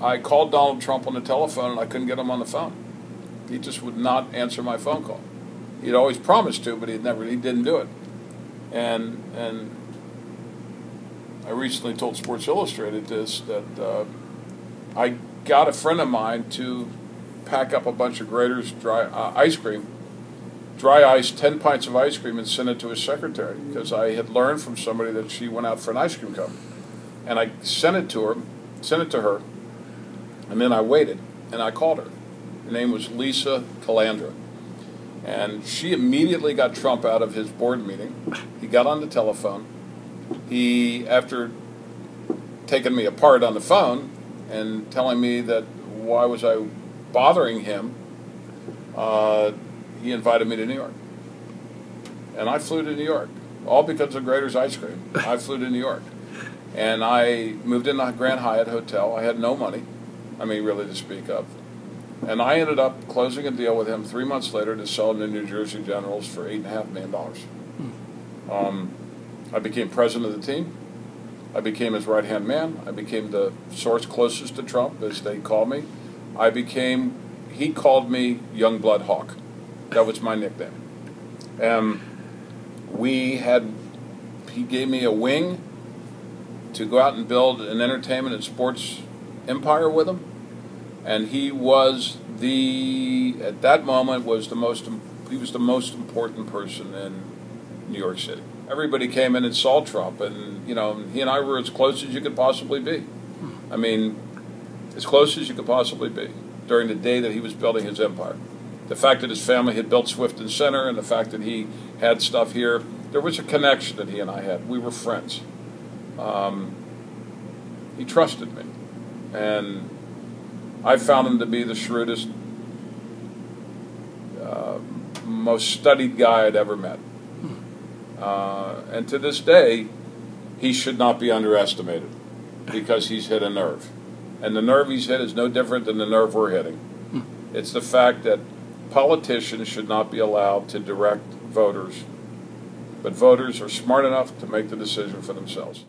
I called Donald Trump on the telephone and I couldn't get him on the phone. He just would not answer my phone call. He'd always promised to, but he didn't do it. And I recently told Sports Illustrated this, that I got a friend of mine to pack up a bunch of Graeter's dry ice, 10 pints of ice cream, and send it to his secretary, because I had learned from somebody that she went out for an ice cream company. And I sent it to her, and then I waited, and I called her. Her name was Lisa Calandra. And she immediately got Trump out of his board meeting. He got on the telephone. He, after taking me apart on the phone and telling me that why was I bothering him, he invited me to New York. And I flew to New York, all because of Graeter's ice cream. I flew to New York. And I moved in the Grand Hyatt Hotel. I had no money, really to speak of. And I ended up closing a deal with him 3 months later to sell him to New Jersey Generals for $8.5 million. I became president of the team. I became his right-hand man. I became the source closest to Trump, as they call me. He called me Youngblood Hawk. That was my nickname. He gave me a wing to go out and build an entertainment and sports empire with him. And he was at that moment, he was the most important person in New York City. Everybody came in and saw Trump, and he and I were as close as you could possibly be. As close as you could possibly be during the day that he was building his empire. The fact that his family had built Swift and Center, and the fact that he had stuff here, there was a connection that he and I had. We were friends. He trusted me, and I found him to be the shrewdest, most studied guy I'd ever met. And to this day, he should not be underestimated, because he's hit a nerve. And the nerve he's hit is no different than the nerve we're hitting. It's the fact that politicians should not be allowed to direct voters, but voters are smart enough to make the decision for themselves.